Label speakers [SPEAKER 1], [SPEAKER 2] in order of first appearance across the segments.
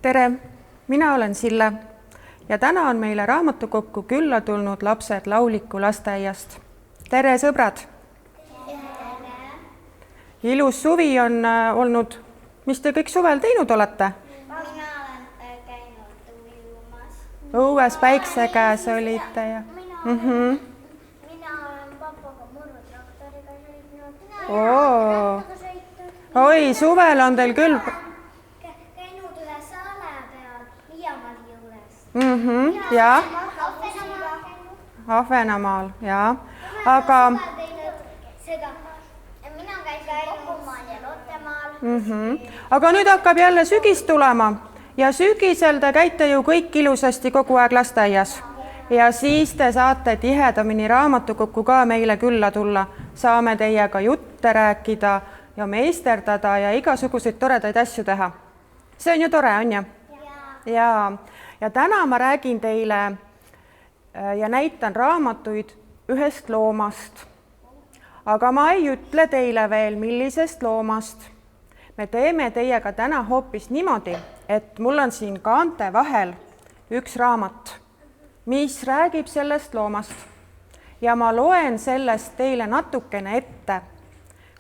[SPEAKER 1] Tere, mina olen Sille ja täna on meile raamatukokku külla tulnud lapsed Lauliku lasteaiast. Tere, sõbrad! Ilus suvi on olnud. Mis te kõik suvel teinud olete?
[SPEAKER 2] Mina olen käinud ujumas.
[SPEAKER 1] Õues päikse käes olite ja...
[SPEAKER 2] Mina olen papaga murutraktoriga sõitnud.
[SPEAKER 1] Oi, suvel on teil küll...
[SPEAKER 2] Käinud üle saale peal Liiamalli juures.
[SPEAKER 1] Ja? Ahvenamaal, ja. Aga...
[SPEAKER 2] Mina käinud Kokkumaal ja Lottemaal.
[SPEAKER 1] Aga nüüd hakkab jälle sügis tulema ja sügisel te käite ju kõik ilusasti kogu aeg lasteaias. Ja siis te saate tihedamini raamatukokku ka meile külla tulla. Saame teiega jutte rääkida ja meisterdada ja igasuguseid toredaid asju teha. See on ju tore, on ju? Ja täna ma räägin teile ja näitan raamatuid ühest loomast. Aga ma ei ütle teile veel, millisest loomast. Me teeme teiega täna hoopis niimoodi, et mul on siin kaante vahel üks raamat, mis räägib sellest loomast. Ja ma loen sellest teile natukene ette.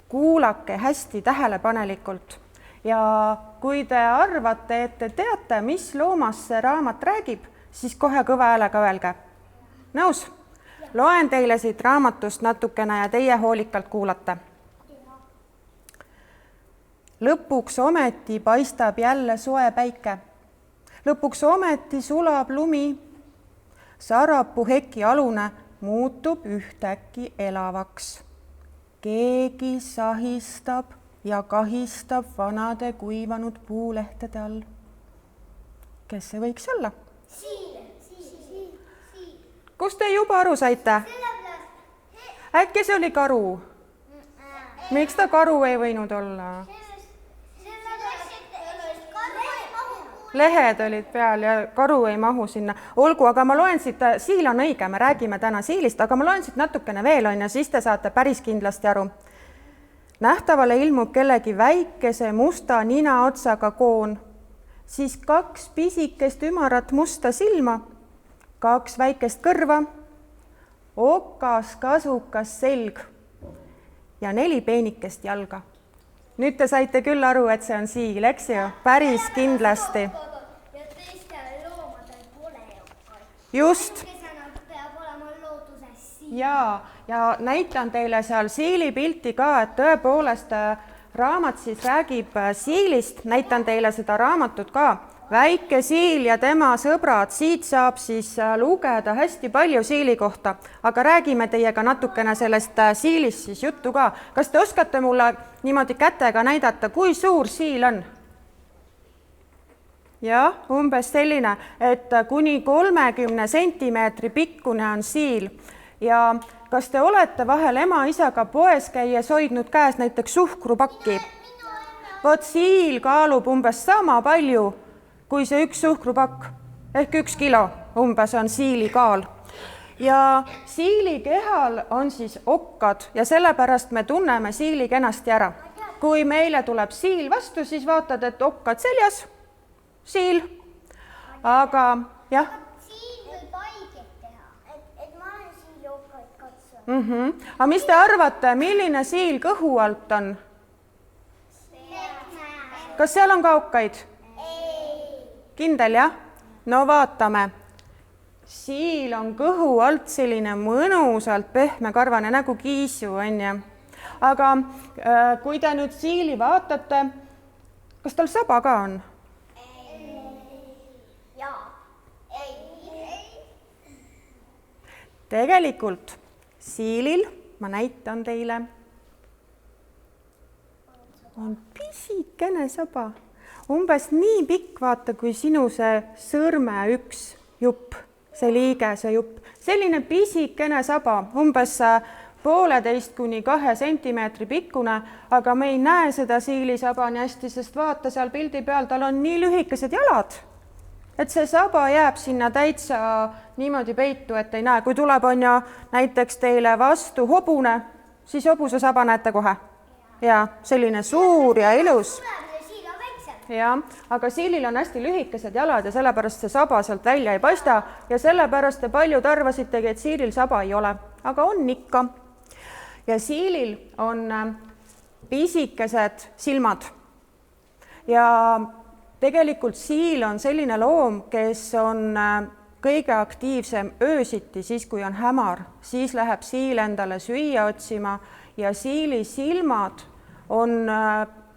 [SPEAKER 1] Kuulake hästi tähelepanelikult. Ja kui te arvate, et te teate, mis loomast see raamat räägib, siis kohe kõva häälega öelge. Nõus? Loen teile siit raamatust natukene ja teie hoolikalt kuulate. Lõpuks ometi paistab jälle soe päike. Lõpuks ometi sulab lumi. Sarapuu heki alune muutub ühtäkki elavaks. Keegi sahistab ja kahistab vanade kuivanud puulehtede all. Kes see võiks olla? Kus te juba aru saite? Äkki see oli karu? Miks ta karu ei võinud olla? Lehed olid peal ja karu ei mahu sinna. Olgu, aga ma loen siit, siil on õige, me räägime täna siilist, aga ma loen siit natukene veel on ja siis te saate päris kindlasti aru. Nähtavale ilmub kellegi väikese musta nina otsaga koon, siis 2 pisikest ümarat musta silma, 2 väikest kõrva, okas kasukas selg ja 4 peenikest jalga. Nüüd te saite küll aru, et see on siil, eks ju? Päris kindlasti.
[SPEAKER 2] Ja teistel loomadel pole jokkaid.
[SPEAKER 1] Just.
[SPEAKER 2] Peab olema looduses siil.
[SPEAKER 1] Ja näitan teile seal siili pilti ka, et tõepoolest raamat siis räägib siilist. Näitan teile seda raamatut ka. Väike siil ja tema sõbrad, siit saab siis lugeda hästi palju siili kohta, aga räägime teiega natukene sellest siilist siis juttu ka. Kas te oskate mulle niimoodi kätega näidata, kui suur siil on? Jah, umbes selline, et kuni 30 sentimeetri pikkune on siil. Ja kas te olete vahel ema-isaga poes käies hoidnud käes näiteks suhkrupakki? Vot siil kaalub umbes sama palju, kui see üks suhkrupakk, ehk 1 kilo umbes on siili kaal. Ja siili kehal on siis okkad ja sellepärast me tunneme siili kenasti ära. Kui meile tuleb siil vastu, siis vaatad, et okkad seljas, siil. Aga jah.
[SPEAKER 2] Siil võib haiget teha, et ma olen siili okkaid katsunud.
[SPEAKER 1] Aga mis te arvate, milline siil kõhu alt on? Kas seal on ka okkaid? Kindel, jah? No vaatame. Siil on kõhu alt selline mõnusalt pehme karvane nagu kiisu, on ja. Aga kui te nüüd siili vaatate, kas tal saba ka on? Tegelikult siilil, ma näitan teile, on pisikene saba. Umbes nii pikk, vaata, kui sinu see sõrme üks jupp, see liige, see jupp. Selline pisikene saba, umbes 1,5 kuni 2 sentimeetri pikkune, aga me ei näe seda siilisaba nii hästi, sest vaata seal pildi peal, tal on nii lühikesed jalad, et see saba jääb sinna täitsa niimoodi peitu, et ei näe. Kui tuleb on ja näiteks teile vastu hobune, siis hobuse saba näete kohe. Ja selline suur ja ilus. jah, aga siilil on hästi lühikesed jalad ja sellepärast see saba sealt välja ei paista ja sellepärast te paljud arvasitegi, et siilil saba ei ole, aga on ikka. Ja siilil on pisikesed silmad ja tegelikult siil on selline loom, kes on kõige aktiivsem öösiti, siis kui on hämar, siis läheb siil endale süüa otsima ja siili silmad on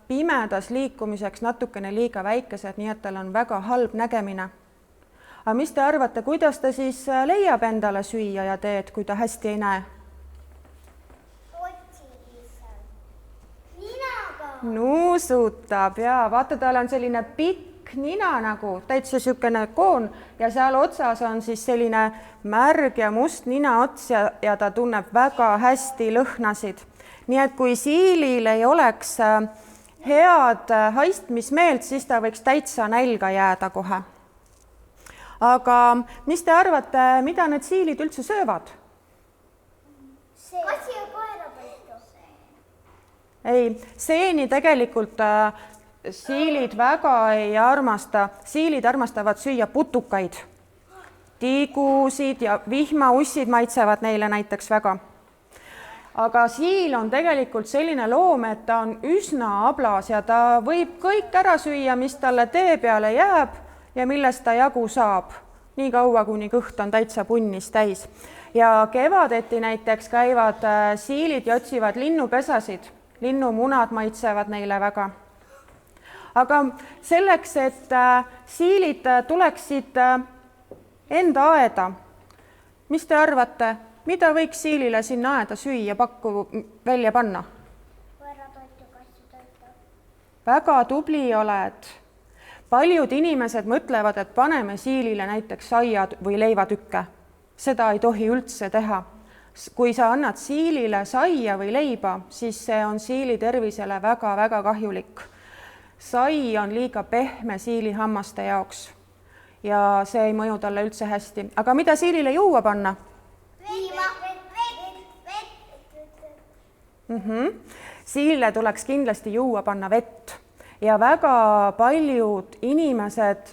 [SPEAKER 1] pimedas liikumiseks natukene liiga väikesed, nii et tal on väga halb nägemine. Aga mis te arvate, kuidas ta siis leiab endale süüa ja teed, kui ta hästi ei näe? Nuusutab ja vaata, tal on selline pikk nina nagu, täitsa niisugune koon ja seal otsas on siis selline märg ja must ninaots ja ta tunneb väga hästi lõhnasid. Nii et kui siilil ei oleks head haistmismeelt, siis ta võiks täitsa nälga jääda kohe. Aga mis te arvate, mida need siilid üldse söövad?
[SPEAKER 2] Kassi ja koera toitu.
[SPEAKER 1] Ei, seeni tegelikult siilid väga ei armasta. Siilid armastavad süüa putukaid. Tigusid ja vihmaussid maitsevad neile näiteks väga. Aga siil on tegelikult selline loom, et ta on üsna ablas ja ta võib kõik ära süüa, mis talle tee peale jääb ja millest ta jagu saab. Nii kaua, kuni kõht on täitsa punnis täis. Ja kevadeti näiteks käivad siilid ja otsivad linnupesasid. Linnumunad maitsevad neile väga. Aga selleks, et siilid tuleksid enda aeda, mis te arvate, mida võiks siilile sinna aeda süüa pakku välja panna?
[SPEAKER 2] Koeratoitu, kassitoitu.
[SPEAKER 1] Väga tubli oled. Paljud inimesed mõtlevad, et paneme siilile näiteks saiad või leivatükke. Seda ei tohi üldse teha. Kui sa annad siilile saia või leiba, siis see on siili tervisele väga-väga kahjulik. Sai on liiga pehme siili hammaste jaoks ja see ei mõju talle üldse hästi. Aga mida siilile juua panna? Siilile tuleks kindlasti juua panna vett ja väga paljud inimesed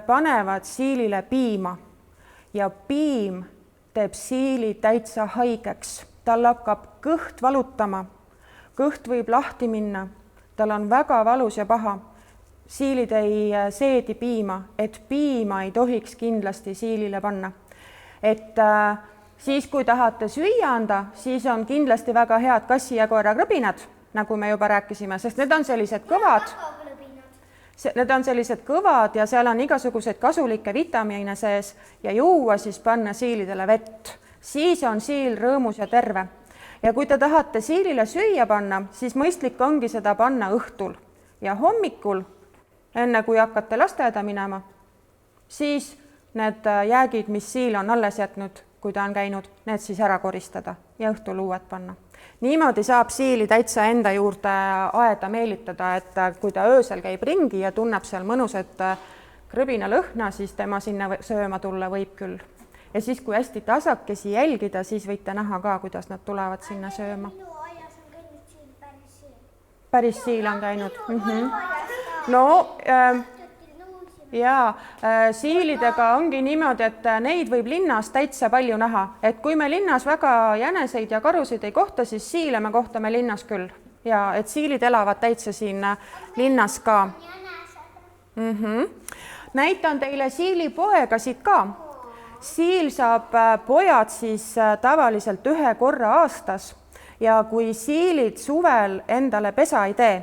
[SPEAKER 1] panevad siilile piima ja piim teeb siili täitsa haigeks. Tal hakkab kõht valutama, kõht võib lahti minna, tal on väga valus ja paha. Siilid ei seedi piima, et piima ei tohiks kindlasti siilile panna. Et siis, kui tahate süüa anda, siis on kindlasti väga head kassi ja koera krõbinad, nagu me juba rääkisime, sest need on sellised kõvad. Need on sellised kõvad ja seal on igasuguseid kasulikke vitamiine sees ja juua siis panna siilidele vett. Siis on siil rõõmus ja terve. Ja kui te tahate siilile süüa panna, siis mõistlik ongi seda panna õhtul ja hommikul, enne kui hakkate lasteaeda minema, siis need jäägid, mis siil on alles jätnud, kui ta on käinud, need siis ära koristada ja õhtul uued panna. Niimoodi saab siili täitsa enda juurde aeda meelitada, et kui ta öösel käib ringi ja tunneb seal mõnusat krõbina lõhna, siis tema sinna sööma tulla võib küll. Ja siis, kui hästi tasakesi jälgida, siis võite näha ka, kuidas nad tulevad sinna sööma.
[SPEAKER 2] Minu aias on käinud siil, päris siil.
[SPEAKER 1] Päris siil on käinud. No, ja siilidega ongi niimoodi, et neid võib linnas täitsa palju näha. Et kui me linnas väga jäneseid ja karusid ei kohta, siis siile me kohtame linnas küll. Ja et siilid elavad täitsa siin linnas ka. Näitan teile siilipoegasid ka. Siil saab pojad siis tavaliselt 1 korra aastas ja kui siilid suvel endale pesa ei tee,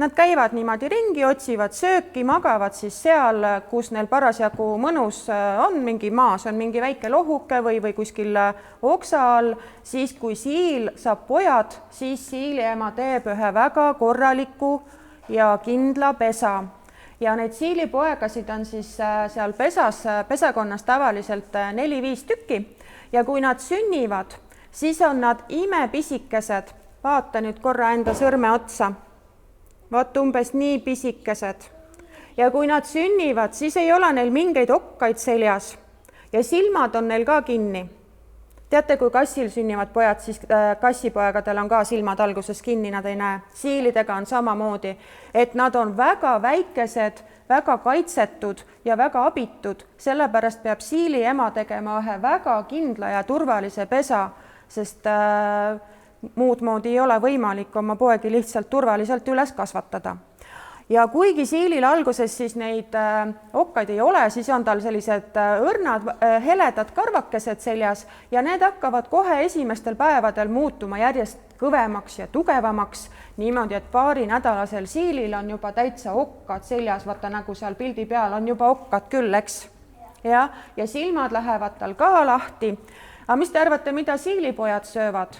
[SPEAKER 1] nad käivad niimoodi ringi, otsivad sööki, magavad siis seal, kus neil parasjagu mõnus on, mingi maas on mingi väike lohuke või kuskil oksa all, siis kui siil saab pojad, siis siiliema teeb ühe väga korraliku ja kindla pesa. Ja neid siilipoegasid on siis seal pesakonnas tavaliselt 4-5 tükki ja kui nad sünnivad, siis on nad imepisikesed. Vaata nüüd korra enda sõrme otsa. Vaat umbes nii pisikesed. Ja kui nad sünnivad, siis ei ole neil mingeid okkaid seljas ja silmad on neil ka kinni. teate, kui kassil sünnivad pojad, siis kassipoegadel on ka silmad alguses kinni, nad ei näe. Siilidega on samamoodi, et nad on väga väikesed, väga kaitsetud ja väga abitud, sellepärast peab siili ema tegema ühe väga kindla ja turvalise pesa, sest muud moodi ei ole võimalik oma poegi lihtsalt turvaliselt üles kasvatada. Ja kuigi siilil alguses siis neid okkaid ei ole, siis on tal sellised õrnad, heledad karvakesed seljas ja need hakkavad kohe esimestel päevadel muutuma järjest kõvemaks ja tugevamaks, niimoodi, et paarinädalasel siilil on juba täitsa okkad seljas, vaata nagu seal pildi peal on juba okkad küll, eks? Ja silmad lähevad tal ka lahti. Aga mis te arvate, mida siilipojad söövad?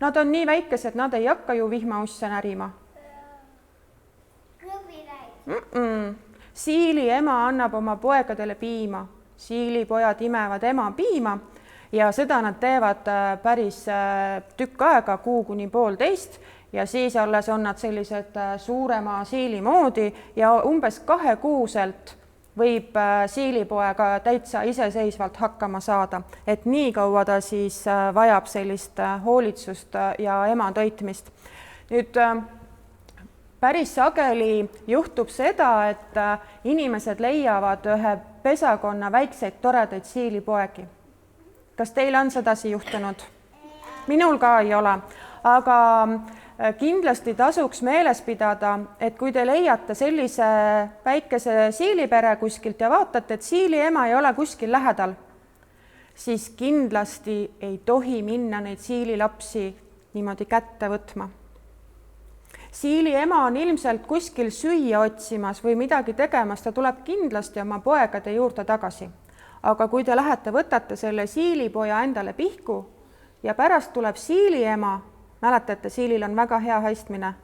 [SPEAKER 1] Nad on nii väikesed, nad ei hakka ju vihmausse närima. Siili ema annab oma poegadele piima, siilipojad imevad ema piima ja seda nad teevad päris tükk aega, 1–1,5 kuu ja siis alles on nad sellised suurema siili moodi ja umbes 2 kuuselt võib siilipoega täitsa iseseisvalt hakkama saada, et nii kaua ta siis vajab sellist hoolitsust ja ema toitmist. Nüüd päris sageli juhtub seda, et inimesed leiavad ühe pesakonna väikseid toredaid siilipoegi. Kas teil on sedasi juhtunud? Minul ka ei ole, aga kindlasti tasuks meeles pidada, et kui te leiate sellise väikese siilipere kuskilt ja vaatate, et siili ema ei ole kuskil lähedal, siis kindlasti ei tohi minna neid siililapsi niimoodi kätte võtma. Siili ema on ilmselt kuskil süüa otsimas või midagi tegemas, ta tuleb kindlasti oma poegade juurde tagasi. Aga kui te lähete, võtate selle siilipoja endale pihku ja pärast tuleb siili ema, mäletate, siilil on väga hea haistmine.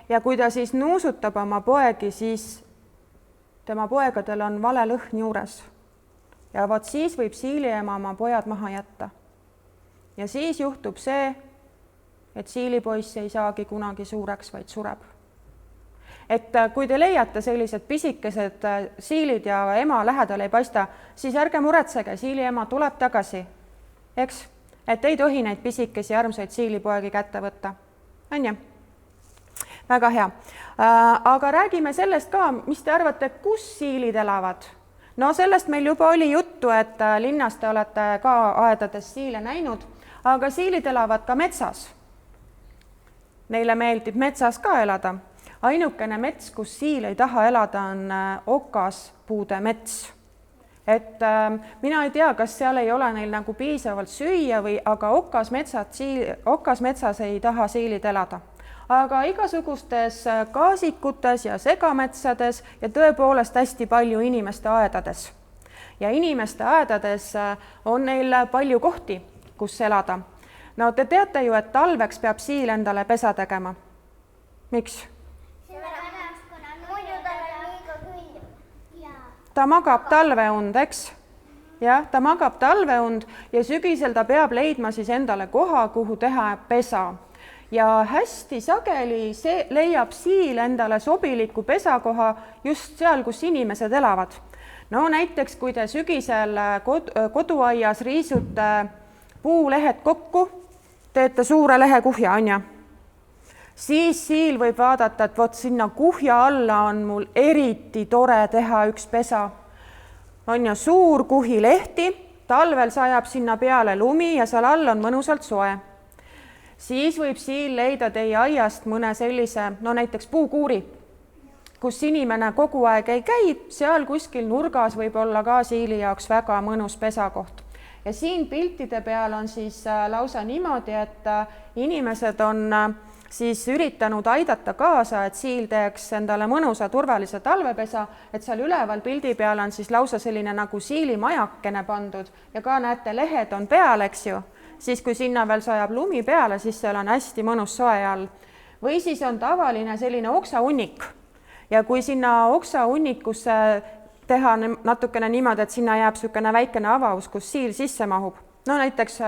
[SPEAKER 1] Ja kui ta siis nuusutab oma poegi, siis tema poegadel on vale lõhn juures. Ja vot siis võib siili ema oma pojad maha jätta. Ja siis juhtub see, et siilipoiss ei saagi kunagi suureks, vaid sureb. Et kui te leiate sellised pisikesed siilid ja ema lähedal ei paista, siis ärge muretsege, siili ema tuleb tagasi. Eks? Et ei tohi neid pisikesi armsaid siilipoegi kätte võtta. On ju? Väga hea. Aga räägime sellest ka, mis te arvate, kus siilid elavad? No sellest meil juba oli juttu, et linnas te olete ka aedades siile näinud, aga siilid elavad ka metsas. Neile meeldib metsas ka elada. Ainukene mets, kus siil ei taha elada, on okaspuude mets. Et mina ei tea, kas seal ei ole neil nagu piisavalt süüa või, aga okasmetsas ei taha siilid elada. Aga igasugustes kaasikutes ja segametsades ja tõepoolest hästi palju inimeste aedades. Ja inimeste aedades on neil palju kohti, kus elada. No te teate ju, et talveks peab siil endale pesa tegema. Miks? Ta magab talveund, eks? Jah, ta magab talveund ja sügisel ta peab leidma siis endale koha, kuhu teha pesa. Ja hästi sageli leiab siil endale sobiliku pesakoha just seal, kus inimesed elavad. No näiteks, kui te sügisel koduaias riisute puulehed kokku, teete suure lehekuhja, on ja? Siis siil võib vaadata, et vot sinna kuhja alla on mul eriti tore teha üks pesa. On ja suur kuhi lehti, talvel sajab sinna peale lumi ja seal all on mõnusalt soe. Siis võib siil leida teie aiast mõne sellise, no näiteks puukuuri, kus inimene kogu aeg ei käi, seal kuskil nurgas võib olla ka siili jaoks väga mõnus pesakoht. Ja siin piltide peal on siis lausa niimoodi, et inimesed on siis üritanud aidata kaasa, et siil teeks endale mõnusa turvalise talvepesa, et seal üleval pildi peal on siis lausa selline nagu siilimajakene pandud ja ka näete, lehed on peal, eks ju. Siis kui sinna veel sajab lumi peale, siis seal on hästi mõnus soe all. Või siis on tavaline selline oksahunnik ja kui sinna oksahunnikusse teha natukene niimoodi, et sinna jääb niisugune väikene avaus, kus siil sisse mahub. No näiteks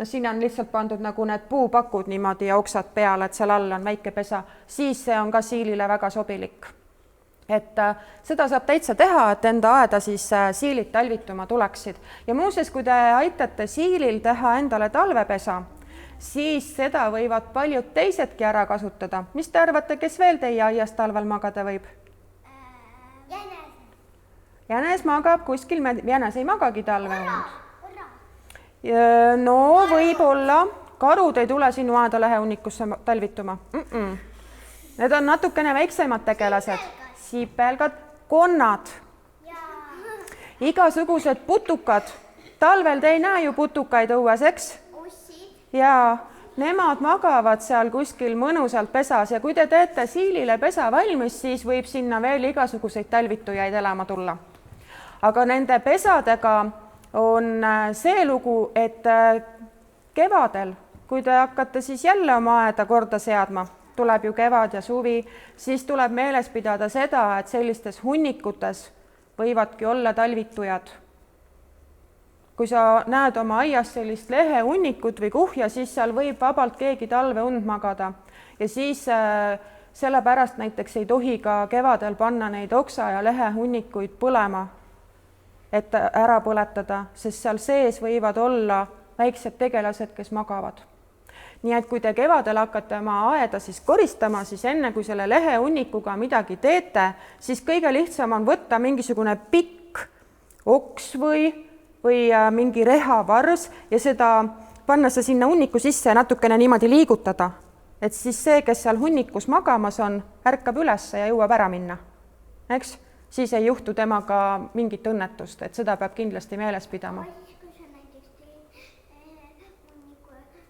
[SPEAKER 1] siin on lihtsalt pandud nagu need puupakud niimoodi ja oksad peale, et seal all on väike pesa, siis see on ka siilile väga sobilik. et seda saab täitsa teha, et enda aeda siis siilid talvituma tuleksid. Ja muuseas, kui te aitate siilil teha endale talvepesa, siis seda võivad paljud teisedki ära kasutada. Mis te arvate, kes veel teie aias talvel magada võib? Jänes magab kuskil, jänes ei magagi talvel. No võib-olla, karud ei tule sinu aeda lehehunnikusse talvituma. Need on natukene väiksemad tegelased. Sipelgad, konnad, igasugused putukad. Talvel te ei näe ju putukaid õues, eks? Ja nemad magavad seal kuskil mõnusalt pesas ja kui te teete siilile pesa valmis, siis võib sinna veel igasuguseid talvitujaid elama tulla. Aga nende pesadega on see lugu, et kevadel, kui te hakkate siis jälle oma aeda korda seadma, tuleb ju kevad ja suvi, siis tuleb meeles pidada seda, et sellistes hunnikutes võivadki olla talvitujad. Kui sa näed oma aias sellist lehehunnikut või kuhja, siis seal võib vabalt keegi talve und magada. Ja siis sellepärast näiteks ei tohi ka kevadel panna neid oksa- ja lehehunnikuid põlema, et ära põletada, sest seal sees võivad olla väiksed tegelased, kes magavad. Nii et kui te kevadel hakkate oma aeda siis koristama, siis enne kui selle lehehunnikuga midagi teete, siis kõige lihtsam on võtta mingisugune pikk oks või mingi rehavars ja seda panna see sinna hunniku sisse ja natukene niimoodi liigutada. Et siis see, kes seal hunnikus magamas on, ärkab üles ja jõuab ära minna. Eks? Siis ei juhtu temaga mingit õnnetust, et seda peab kindlasti meeles pidama.
[SPEAKER 2] Kui sa näiteks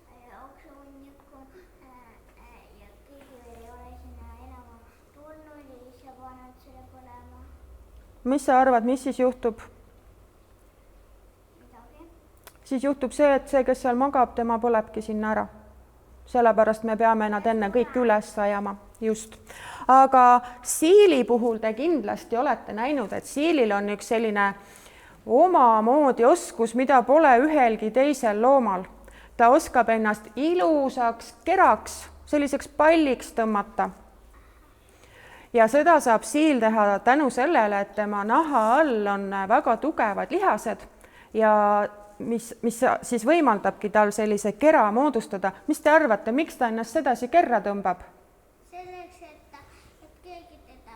[SPEAKER 2] teed oksa-hunniku ja keegi ei ole sinna elama tulnud ja siis sa paned selle põlema.
[SPEAKER 1] Mis sa arvad, mis siis juhtub? Siis juhtub see, et see, kes seal magab, tema põlebki sinna ära. Sellepärast me peame nad enne kõik üles ajama. Just. Aga siili puhul te kindlasti olete näinud, et siilil on üks selline omamoodi oskus, mida pole ühelgi teisel loomal. Ta oskab ennast ilusaks keraks, selliseks palliks tõmmata. Ja seda saab siil teha tänu sellele, et tema naha all on väga tugevad lihased ja mis siis võimaldabki tal sellise kera moodustada. Mis te arvate, miks ta ennast sedasi kerra tõmbab?
[SPEAKER 2] Selleks, et keegi teda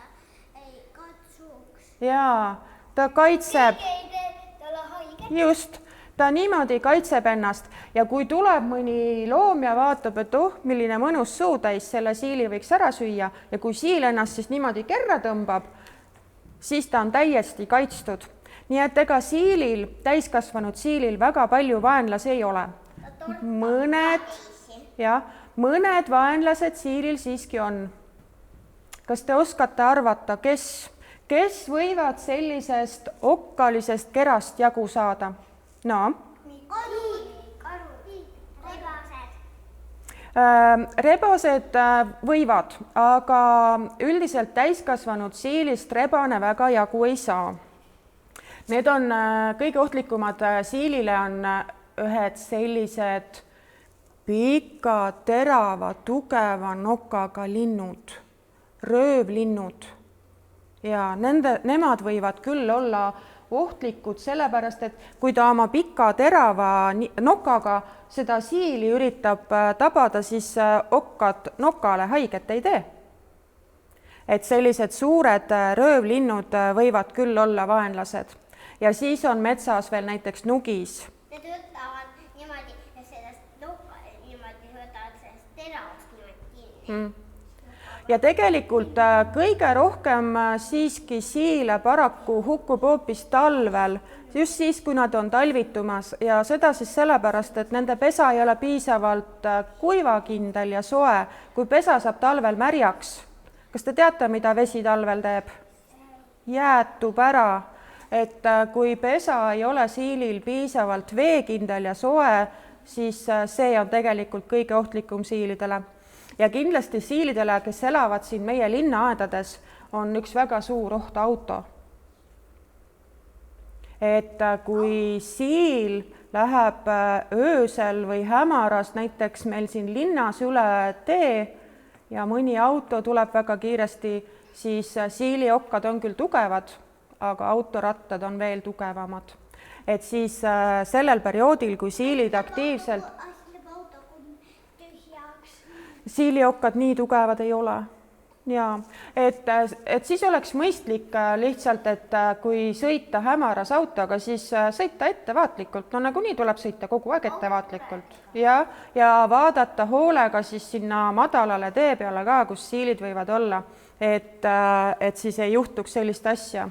[SPEAKER 2] ei katsuks.
[SPEAKER 1] Jaa, ta kaitseb.
[SPEAKER 2] Keegi ei tee talle haiget.
[SPEAKER 1] Just, ta niimoodi kaitseb ennast ja kui tuleb mõni loom ja vaatab, et milline mõnus suutäis selle siili võiks ära süüa ja kui siil ennast siis niimoodi kerra tõmbab, siis ta on täiesti kaitstud. Nii et ega siilil, täiskasvanud siilil väga palju vaenlasi ei ole. Mõned vaenlased siilil siiski on. Kas te oskate arvata, kes võivad sellisest okkalisest kerast jagu saada? No? Rebased võivad, aga üldiselt täiskasvanud siilist rebane väga jagu ei saa. Need on kõige ohtlikumad siilile on ühed sellised pika, terava, tugeva nokaga linnud, röövlinnud ja nemad võivad küll olla ohtlikud sellepärast, et kui ta oma pika, terava nokaga seda siili üritab tabada, siis okkad nokale haiget ei tee. Et sellised suured röövlinnud võivad küll olla vaenlased. Ja siis on metsas veel näiteks nugis.
[SPEAKER 2] Need võtavad niimoodi ja sellest nokka niimoodi võtavad sellest teravast niimoodi kinni.
[SPEAKER 1] Ja tegelikult kõige rohkem siiski siile paraku hukkub hoopis talvel, just siis, kui nad on talvitumas ja seda siis sellepärast, et nende pesa ei ole piisavalt kuivakindel ja soe, kui pesa saab talvel märjaks. Kas te teate, mida vesi talvel teeb? Jäätub ära. Et kui pesa ei ole siilil piisavalt veekindel ja soe, siis see on tegelikult kõige ohtlikum siilidele. Ja kindlasti siilidele, kes elavad siin meie linnaaedades, on üks väga suur oht auto. Et kui siil läheb öösel või hämaras näiteks meil siin linnas üle tee ja mõni auto tuleb väga kiiresti, siis siiliokkad on küll tugevad, aga autorattad on veel tugevamad. Et siis sellel perioodil, kui siilid aktiivselt, siiliokkad nii tugevad ei ole. Ja, et siis oleks mõistlik lihtsalt, et kui sõita hämaras autoga, siis sõita ettevaatlikult. No nagunii tuleb sõita kogu aeg ettevaatlikult. Ja vaadata hoolega siis sinna madalale tee peale ka, kus siilid võivad olla, et siis ei juhtuks sellist asja,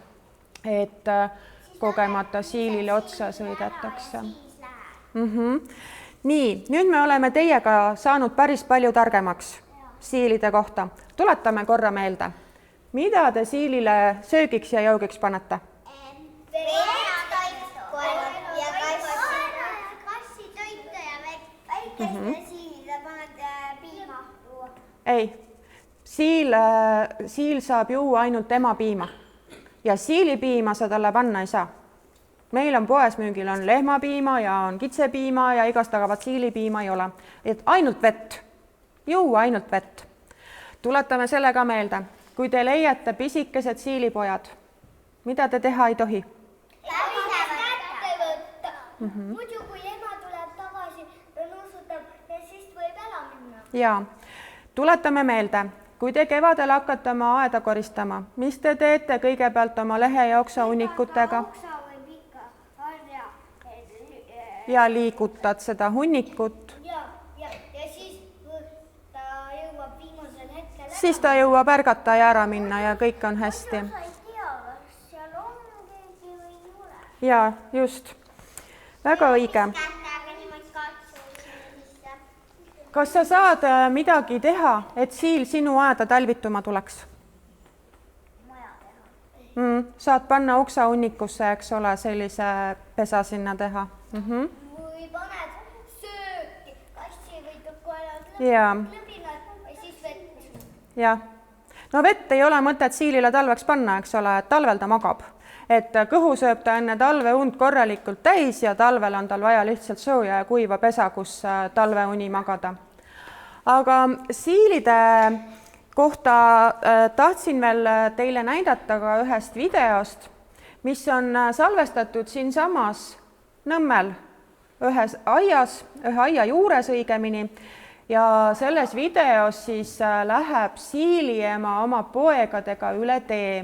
[SPEAKER 1] et kogemata siilile otsa sõidetakse. Nii, nüüd me oleme teiega saanud päris palju targemaks siilide kohta. Tuletame korra meelde. Mida te siilile söögiks ja joogiks panete?
[SPEAKER 2] Siilile paned piima.
[SPEAKER 1] Ei, siil saab juua ainult emapiima ja siilipiima sa talle panna ei saa. Meil on poes müügil on lehmapiima ja on kitsepiima ja igastavat siilipiima ei ole. Et ainult vett, juua ainult vett. Tuletame selle ka meelde. Kui te leiate pisikesed siilipojad, mida te teha ei tohi?
[SPEAKER 2] Kätte võtta. Muidu kui ema tuleb tagasi ja nuusutab, siis võib ära minna.
[SPEAKER 1] Ja, tuletame meelde. Kui te kevadel hakkate oma aeda koristama, mis te teete kõigepealt oma lehe ja oksa hunnikutega? Ja liigutad seda hunnikut.
[SPEAKER 2] Ja siis ta jõuab viimasel hetkel.
[SPEAKER 1] Siis ta jõuab ärgata ja ära minna ja kõik on hästi.
[SPEAKER 2] Sa ei tea, kas seal on keegi või ei ole.
[SPEAKER 1] Ja, just. Väga õige. Kas sa saad midagi teha, et siil sinu aeda talvituma tuleks?
[SPEAKER 2] Maja teha.
[SPEAKER 1] Saad panna oksa hunnikusse, eks ole, sellise pesa sinna teha.
[SPEAKER 2] Või paned sööki, kassi või tukoelad lõbinad või siis vett.
[SPEAKER 1] Ja. No vett ei ole mõtet siilile talveks panna, eks ole, et talvel ta magab. Et kõhu sööb ta enne talve und korralikult täis ja talvel on tal vaja lihtsalt sooja ja kuiva pesa, kus talveuni magada. Aga siilide kohta tahtsin veel teile näidata ka ühest videost, mis on salvestatud siinsamas Nõmmel ühes aias, ühe aia juures õigemini ja selles videos siis läheb siiliema oma poegadega üle tee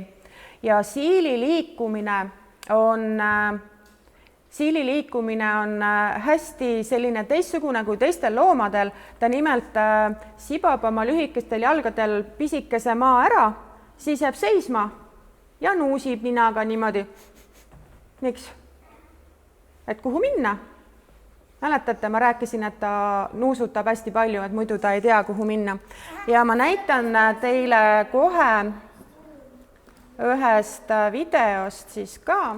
[SPEAKER 1] ja siili liikumine on hästi selline teistsugune kui teistel loomadel. Ta nimelt sibab oma lühikestel jalgadel pisikese maa ära, siis jääb seisma ja nuusib ninaga niimoodi. Miks? Et kuhu minna? Mäletate, ma rääkisin, et ta nuusutab hästi palju, et muidu ta ei tea, kuhu minna. Ja ma näitan teile kohe ühest videost siis ka.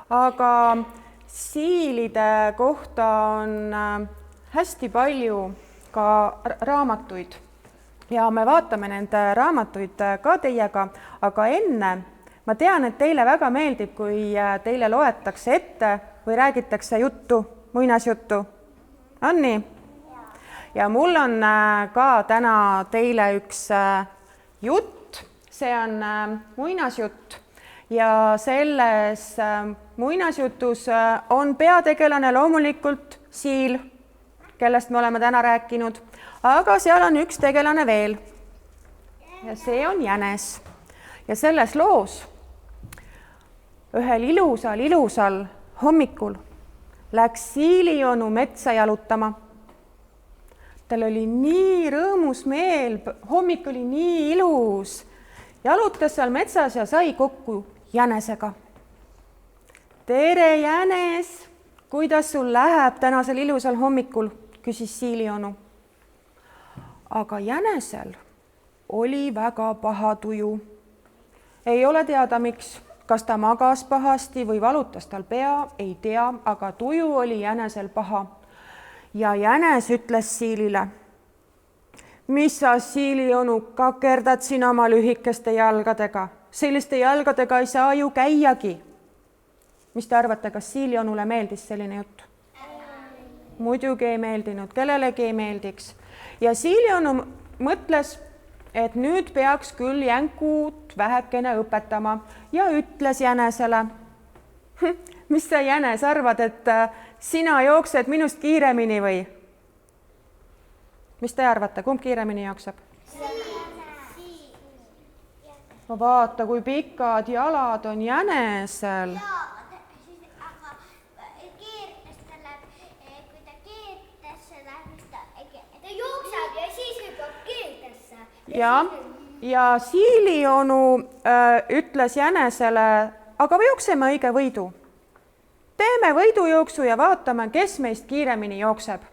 [SPEAKER 1] Aga siilide kohta on hästi palju ka raamatuid ja me vaatame nende raamatuid ka teiega, aga enne ma tean, et teile väga meeldib, kui teile loetakse ette või räägitakse juttu, muinasjuttu. On nii? Ja mul on ka täna teile üks jutt, see on muinasjutt ja selles muinasjutus on peategelane loomulikult siil, kellest me oleme täna rääkinud, aga seal on üks tegelane veel ja see on jänes. Ja selles loos ühel ilusal hommikul läks Siilionu metsa jalutama. Tal oli nii rõõmus meel, hommik oli nii ilus. Jalutas seal metsas ja sai kokku jänesega. Tere, jänes! Kuidas sul läheb tänasel ilusal hommikul, küsis Siilionu. Aga jänesel oli väga paha tuju. Ei ole teada, miks. Kas ta magas pahasti või valutas tal pea, ei tea, aga tuju oli jänesel paha. Ja jänes ütles Siilile, mis sa, Siilionu, kakerdad siin oma lühikeste jalgadega? Selliste jalgadega ei saa ju käiagi. Mis te arvate, kas Siilionule meeldis selline jutt? Muidugi ei meeldinud, kellelegi ei meeldiks. Ja Siilionu mõtles, et nüüd peaks küll jänkut vähekene õpetama ja ütles jänesele. Mis sa, jänes, arvad, et sina jooksed minust kiiremini või? Mis te arvate, kumb kiiremini jookseb? Ma vaata, kui pikad jalad on jänesel. Ja Siilionu ütles jänesele, aga jookseme õige võidu. Teeme võidujooksu ja vaatame, kes meist kiiremini jookseb.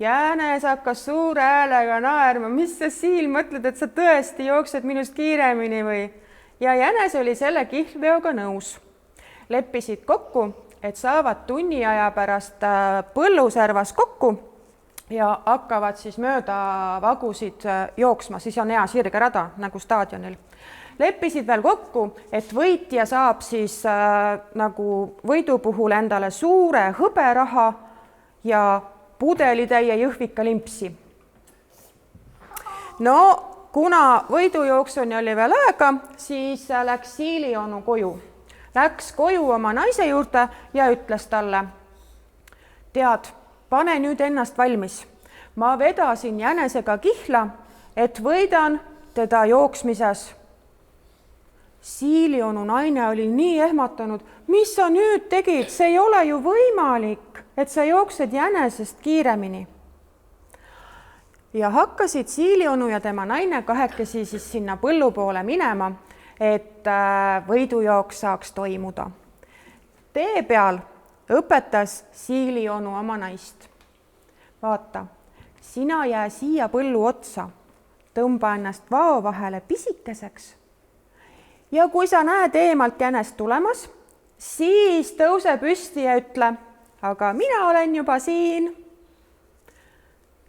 [SPEAKER 1] Jänes hakkas suure häälega naerma. Mis sa, Siil, mõtled, et sa tõesti jooksed minust kiiremini või? Ja jänes oli selle kihlveoga nõus. Leppisid kokku, et saavad tunni aja pärast põlluservas kokku ja hakkavad siis mööda vagusid jooksma, siis on hea sirge rada nagu staadionil. Leppisid veel kokku, et võitja saab siis nagu võidu puhul endale suure hõberaha ja pudelitäie jõhvika limpsi. No, kuna võidujooksuni oli veel aega, siis läks Siilionu koju. Läks koju oma naise juurde ja ütles talle, tead, pane nüüd ennast valmis. Ma vedasin jänesega kihla, et võidan teda jooksmises. Siilionu naine oli nii ehmatanud, mis sa nüüd tegid, see ei ole ju võimalik, et sa jooksed jänesest kiiremini. Ja hakkasid Siilionu ja tema naine kahekesi siis sinna põllu poole minema, et võidujooks saaks toimuda. Tee peal õpetas Siilionu oma naist. Vaata, sina jää siia põllu otsa, tõmba ennast vao vahele pisikeseks. Ja kui sa näed eemalt jänest tulemas, siis tõuse püsti ja ütle, aga mina olen juba siin.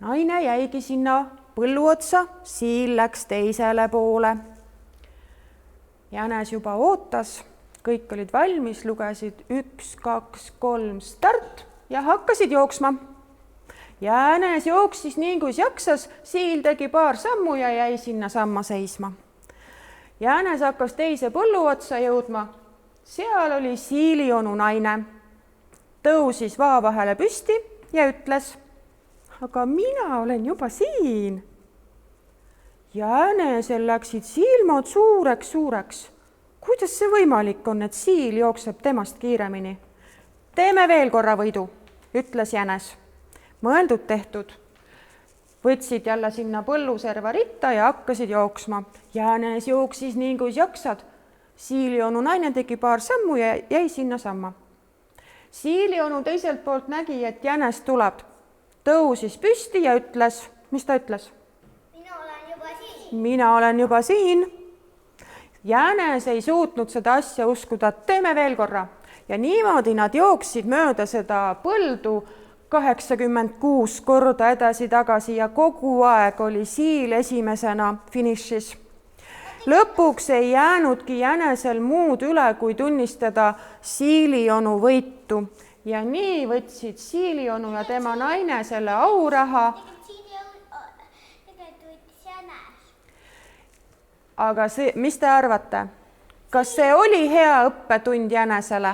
[SPEAKER 1] Naine jäigi sinna põllu otsa, Siil läks teisele poole. Jänes juba ootas, kõik olid valmis, lugesid 1, 2, 3 start ja hakkasid jooksma. Jänes jooksis nii, kui jaksas, Siil tegi paar sammu ja jäi sinna samma seisma. Jänes hakkas teise põllu otsa jõudma. Seal oli Siilionu naine. Tõusis vaa vahele püsti ja ütles, aga mina olen juba siin. Jänesel läksid silmad suureks. Kuidas see võimalik on, et Siil jookseb temast kiiremini? Teeme veel korra võidu, ütles jänes. Mõeldud tehtud. Võtsid jälle sinna põlluserva ritta ja hakkasid jooksma. Jänes jooksis nii, kui jaksad. Siilionu naine tegi paar sammu ja jäi sinna samma. Siilionu teiselt poolt nägi, et jänes tuleb. Tõusis püsti ja ütles, mis ta ütles? Mina olen juba siin. Jänes ei suutnud seda asja uskuda, teeme veel korra. Ja niimoodi nad jooksid mööda seda põldu 86 korda edasi-tagasi ja kogu aeg oli Siil esimesena finišis. Lõpuks ei jäänudki jänesel muud üle, kui tunnistada Siilionu võitu. Ja nii võtsid Siilionu ja tema naine selle auraha. Aga see, mis te arvate? Kas see oli hea õppetund jänesele?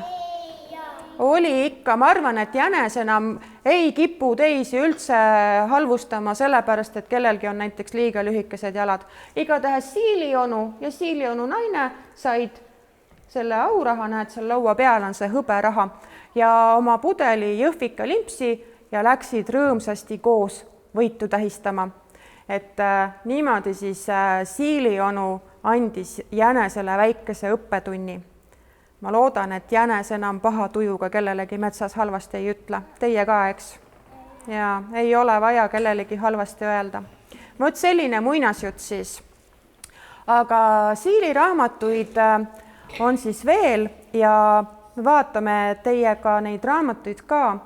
[SPEAKER 1] Oli ikka, ma arvan, et jänes enam ei kipu teisi üldse halvustama sellepärast, et kellelgi on näiteks liiga lühikesed jalad. Igatahes Siilionu ja Siilionu naine said selle auraha, näed, seal laua peal on see hõberaha. ja oma pudeli jõhvika limpsi ja läksid rõõmsasti koos võitu tähistama. Et niimoodi siis Siili onu andis jänesele väikese õppetunni. Ma loodan, et jänes enam paha tujuga kellelegi metsas halvasti ei ütle. Teie ka, eks? Ja ei ole vaja kellelegi halvasti öelda. Vot selline muinasjutt siis. Aga Siili raamatuid on siis veel ja vaatame teiega neid raamatuid ka.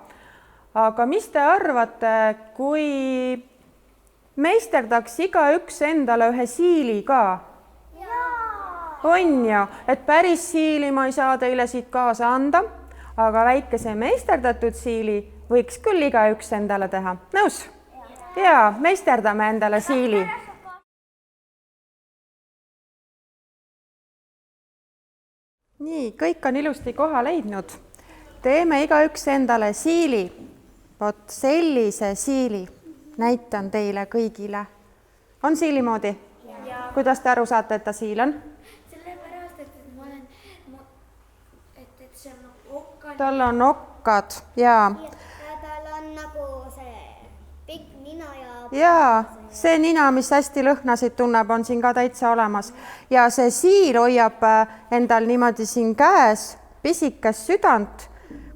[SPEAKER 1] Aga mis te arvate, kui meisterdaks igaüks endale ühe siili ka? On ju, et päris siili ma ei saa teile siit kaasa anda, aga väikese meisterdatud siili võiks küll igaüks endale teha. Nõus? Jaa, meisterdame endale siili. Nii, kõik on ilusti koha leidnud. Teeme igaüks endale siili. Vot sellise siili näitan teile kõigile. On siili moodi? Kuidas te aru saate, et ta siil on?
[SPEAKER 2] Sellepärast, et ma olen, et see on okkad.
[SPEAKER 1] Tal on okkad, jaa.
[SPEAKER 2] Ja tal on nagu see pikk nina ja...
[SPEAKER 1] Jaa, see nina, mis hästi lõhnasid tunneb, on siin ka täitsa olemas. Ja see siil hoiab endal niimoodi siin käes pisikest südant,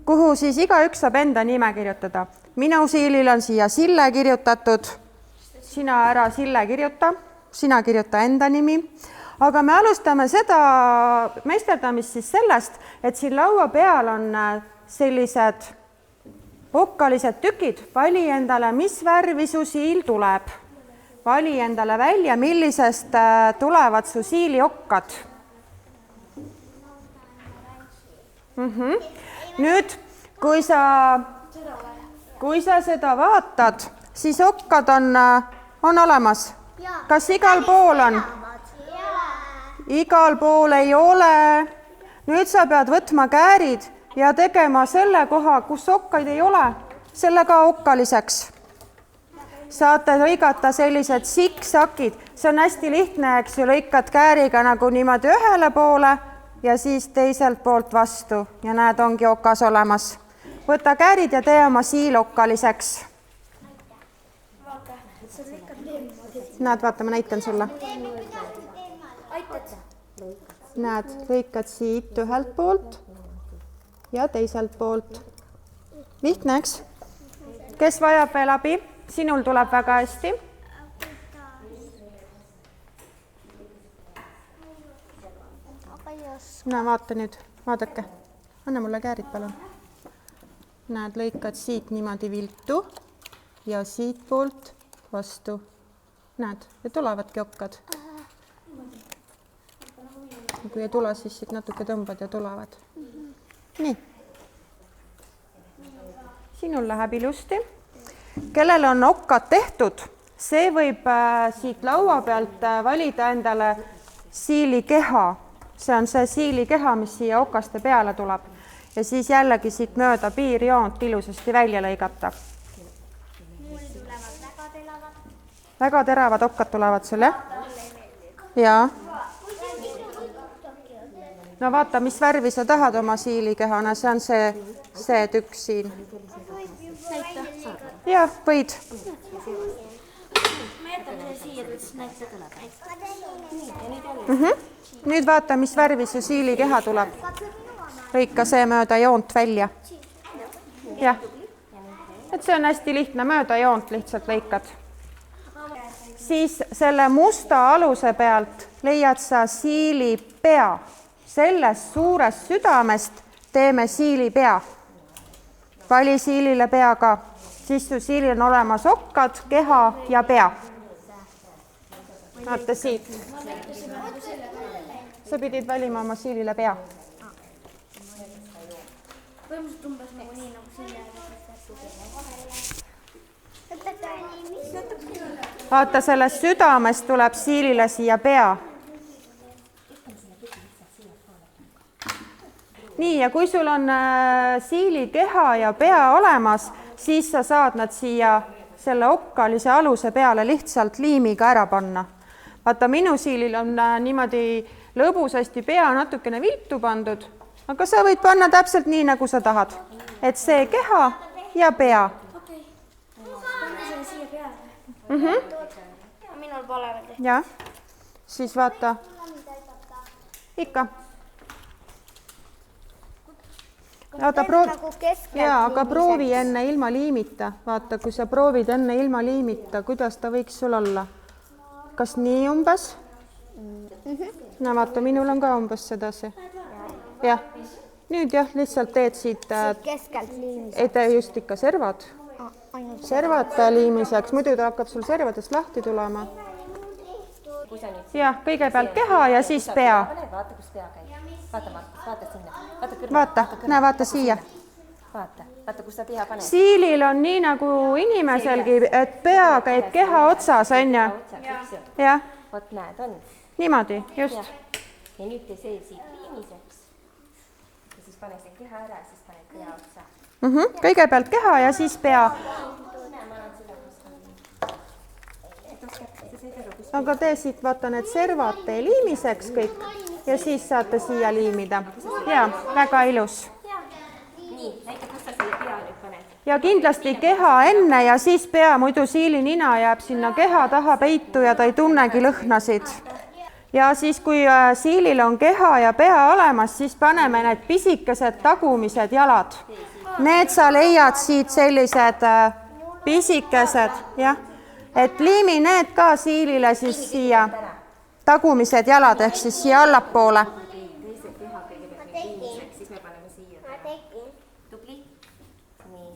[SPEAKER 1] kuhu siis igaüks saab enda nime kirjutada. Minu siilil on siia Sille kirjutatud. Sina ära Sille kirjuta, sina kirjuta enda nimi. Aga me alustame seda meisterdamist siis sellest, et siin laua peal on sellised okkalised tükid. Vali endale, mis värvi su siil tuleb. Vali endale välja, millisest tulevad su siili okkad. Nüüd, kui sa seda vaatad, siis okkad on olemas. Kas igal pool on? Igal pool ei ole. Nüüd sa pead võtma käärid ja tegema selle koha, kus okkaid ei ole, selle ka okkaliseks. Saate lõigata sellised siksakid. See on hästi lihtne, eks ju, lõikad kääriga nagu niimoodi ühele poole ja siis teiselt poolt vastu. Ja näed, ongi okas olemas. Võta käärid ja tee oma siil okkaliseks. Näed, vaata, ma näitan sulle. Näed, lõikad siit ühelt poolt ja teiselt poolt. Lihtne, eks? Kes vajab veel abi? Sinul tuleb väga hästi. Näe, vaata nüüd, vaadake. Anna mulle käärid, palun. Näed, lõikad siit niimoodi viltu ja siit poolt vastu. Näed, ja tulevadki okkad. Kui ei tule, siis siit natuke tõmbad ja tulevad. Nii. Sinul läheb ilusti. Kellel on okkad tehtud, see võib siit laua pealt valida endale siili keha. See on see siili keha, mis siia okaste peale tuleb. Ja siis jällegi siit mööda piirjoont ilusasti välja lõigata.
[SPEAKER 2] Mul tulevad väga teravad.
[SPEAKER 1] Väga teravad okkad tulevad sul, jah? Jaa. No vaata, mis värvi sa tahad oma siilikehana, see on see tükk siin. Jah, võid.
[SPEAKER 2] Ma jätan see siia, et näitab.
[SPEAKER 1] Nüüd vaata, mis värvi su siilikeha tuleb. Lõika see mööda joont välja. Jah. Et see on hästi lihtne, mööda joont lihtsalt lõikad. Siis selle musta aluse pealt leiad sa siili pea. Sellest suurest südamest teeme siili pea. Vali siilile pea ka. Siis su siilil on olemas okkad, keha ja pea. Vaata siit. Sa pidid valima oma siilile pea.
[SPEAKER 2] Põhimõtteliselt umbes nagu nii, nagu Sille.
[SPEAKER 1] Vaata, sellest südamest tuleb siilile siia pea. Nii, ja kui sul on siili keha ja pea olemas, siis sa saad nad siia selle okkalise aluse peale lihtsalt liimiga ära panna. Vaata, minu siilil on niimoodi lõbusasti pea natukene viltu pandud, aga sa võid panna täpselt nii, nagu sa tahad. Et see keha ja pea.
[SPEAKER 2] Minul pole veel tehtud.
[SPEAKER 1] Jah, siis vaata. Ikka. Vaata, aga proovi enne ilma liimita. Vaata, kui sa proovid enne ilma liimita, kuidas ta võiks sul olla? Kas nii umbes? No vaata, minul on ka umbes sedasi. Jah, nüüd jah, lihtsalt teed siit
[SPEAKER 2] Keskelt liimis.
[SPEAKER 1] just ikka servad. Servad liimiseks, muidu ta hakkab sul servadest lahti tulema. Jah, kõigepealt keha ja siis pea.
[SPEAKER 3] Vaata, kus pea käib. Vaata sinna.
[SPEAKER 1] Vaata, näe, vaata siia.
[SPEAKER 3] Vaata, kus sa pea paned.
[SPEAKER 1] Siilil on nii nagu inimeselgi, et pea käib keha otsas, on ju? Jah,
[SPEAKER 3] Vot näed, on.
[SPEAKER 1] niimoodi, just.
[SPEAKER 3] Ja nüüd tee see siit liimiseks. Ja siis pane see keha ära, siis pane pea otsa.
[SPEAKER 1] Kõigepealt keha ja siis pea. Aga tee siit, vaata need servad tee liimiseks kõik ja siis saate siia liimida. Jaa, väga ilus.
[SPEAKER 3] Nii, näita, kus sa selle pea nüüd paned.
[SPEAKER 1] Ja kindlasti keha enne ja siis pea, muidu siili nina jääb sinna keha taha peitu ja ta ei tunnegi lõhnasid. Ja siis, kui siilil on keha ja pea olemas, siis paneme need pisikesed tagumised jalad. Need sa leiad siit sellised pisikesed, jah. Et liimi need ka siilile siis siia tagumised jalad ehk siis siia allapoole.
[SPEAKER 3] Teise keha kõigepealt liimiseks, siis me paneme siia. Tubli. Nii.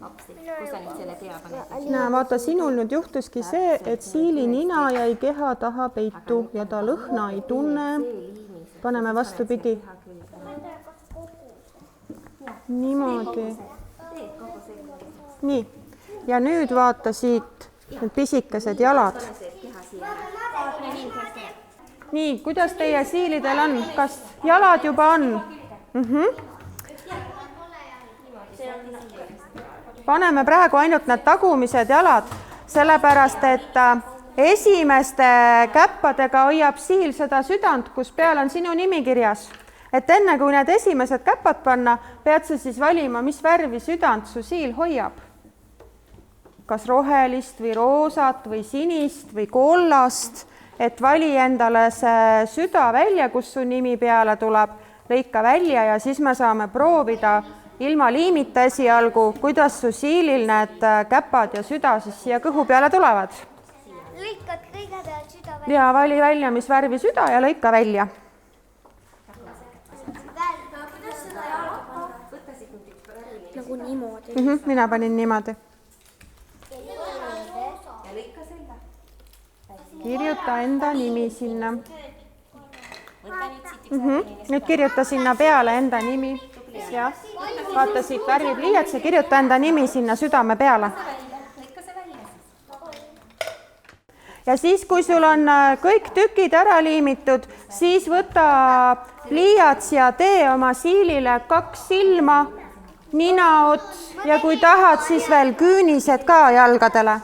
[SPEAKER 3] Hopsi, kus sa nüüd selle pea paned?
[SPEAKER 1] Näe, vaata, sinul nüüd juhtuski see, et siili nina jäi keha taha peitu ja ta lõhna ei tunne. Paneme vastupidi. Niimoodi. Nii. Ja nüüd vaata siit need pisikesed jalad. Nii, kuidas teie siilidel on? Kas jalad juba on? Paneme praegu ainult need tagumised jalad, sellepärast et esimeste käppadega hoiab siil seda südant, kus peal on sinu nimi kirjas. Et enne kui need esimesed käpad panna, pead sa siis valima, mis värvi südant su siil hoiab. Kas rohelist või roosat või sinist või kollast, et vali endale see süda välja, kus su nimi peale tuleb, lõika välja ja siis me saame proovida ilma liimita esialgu, kuidas su siilil need käpad ja süda siis siia kõhu peale tulevad.
[SPEAKER 2] Lõikad kõigepealt süda välja.
[SPEAKER 1] Ja vali välja, mis värvi süda ja lõika välja.
[SPEAKER 2] Nagu niimoodi.
[SPEAKER 1] Mina panin niimoodi. Kirjuta enda nimi sinna. Nüüd kirjuta sinna peale enda nimi. Ja. Vaata siit värvib liiats ja kirjuta enda nimi sinna südame peale. Ja siis, kui sul on kõik tükid ära liimitud, siis võta liiats ja tee oma siilile 2 silma, ninaots ja kui tahad, siis veel küünised ka jalgadele.